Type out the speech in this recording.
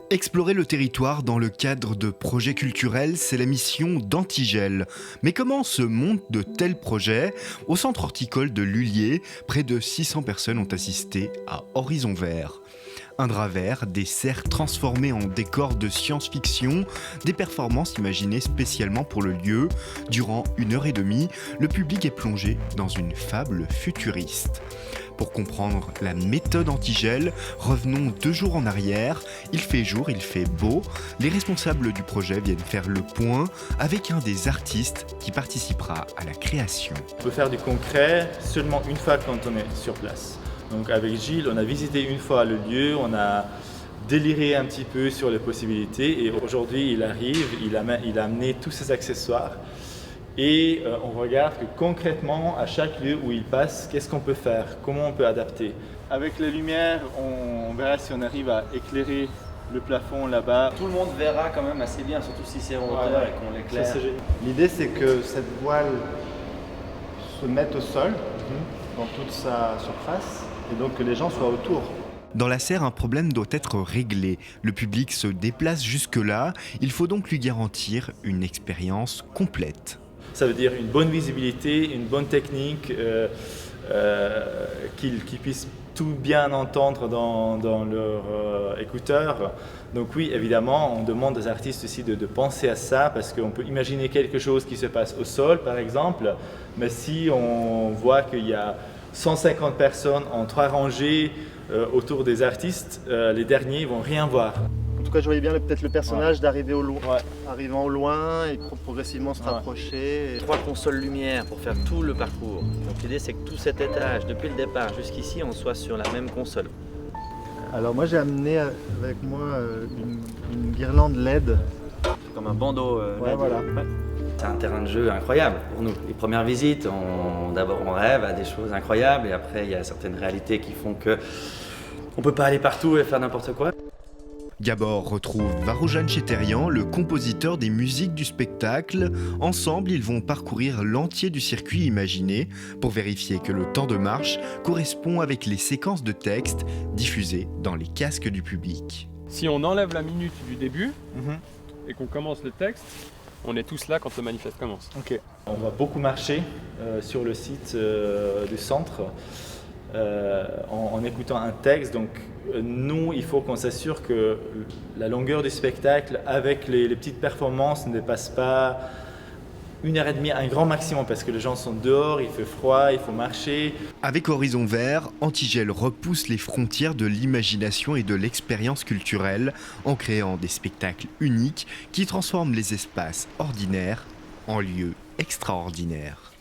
Explorer le territoire dans le cadre de projets culturels, c'est la mission d'Antigel. Mais comment se montent de tels projets? Au centre horticole de Lullier, près de 600 personnes ont assisté à Horizon Vert. Un drap vert, des serres transformées en décors de science-fiction, des performances imaginées spécialement pour le lieu. Durant 1h30, le public est plongé dans une fable futuriste. Pour comprendre la méthode Antigel, revenons 2 jours en arrière. Il fait jour, il fait beau. Les responsables du projet viennent faire le point avec un des artistes qui participera à la création. On peut faire du concret seulement une fois quand on est sur place. Donc avec Gilles, on a visité une fois le lieu, on a déliré un petit peu sur les possibilités et aujourd'hui il arrive, il a amené tous ses accessoires. Et on regarde que concrètement, à chaque lieu où il passe, qu'est-ce qu'on peut faire, comment on peut adapter. Avec les lumières, on verra si on arrive à éclairer le plafond là-bas. Tout le monde verra quand même assez bien, surtout si c'est en hauteur et qu'on l'éclaire. L'idée, c'est que cette voile se mette au sol, dans toute sa surface, et donc que les gens soient autour. Dans la serre, un problème doit être réglé. Le public se déplace jusque-là, il faut donc lui garantir une expérience complète. Ça veut dire une bonne visibilité, une bonne technique, qu'ils puissent tout bien entendre dans leur écouteur. Donc oui, évidemment, on demande aux artistes aussi de penser à ça parce qu'on peut imaginer quelque chose qui se passe au sol, par exemple, mais si on voit qu'il y a 150 personnes en 3 rangées autour des artistes, les derniers ne vont rien voir. En tout cas, je voyais bien peut-être le personnage d'arriver arrivant au loin et progressivement se rapprocher. 3 consoles lumière pour faire tout le parcours. Donc l'idée c'est que tout cet étage, depuis le départ jusqu'ici, on soit sur la même console. Alors moi j'ai amené avec moi une guirlande LED. C'est comme un bandeau LED. Voilà. C'est un terrain de jeu incroyable pour nous. Les premières visites, d'abord on rêve à des choses incroyables et après il y a certaines réalités qui font que on peut pas aller partout et faire n'importe quoi. Gabor retrouve Varoujan Chétérian, le compositeur des musiques du spectacle. Ensemble, ils vont parcourir l'entier du circuit imaginé pour vérifier que le temps de marche correspond avec les séquences de texte diffusées dans les casques du public. Si on enlève la minute du début et qu'on commence le texte, on est tous là quand le manifeste commence. Okay. On va beaucoup marcher sur le site du centre en écoutant un texte. Donc nous, il faut qu'on s'assure que la longueur du spectacle avec les petites performances ne dépasse pas 1h30, un grand maximum, parce que les gens sont dehors, il fait froid, il faut marcher. Avec Horizon Vert, Antigel repousse les frontières de l'imagination et de l'expérience culturelle en créant des spectacles uniques qui transforment les espaces ordinaires en lieux extraordinaires.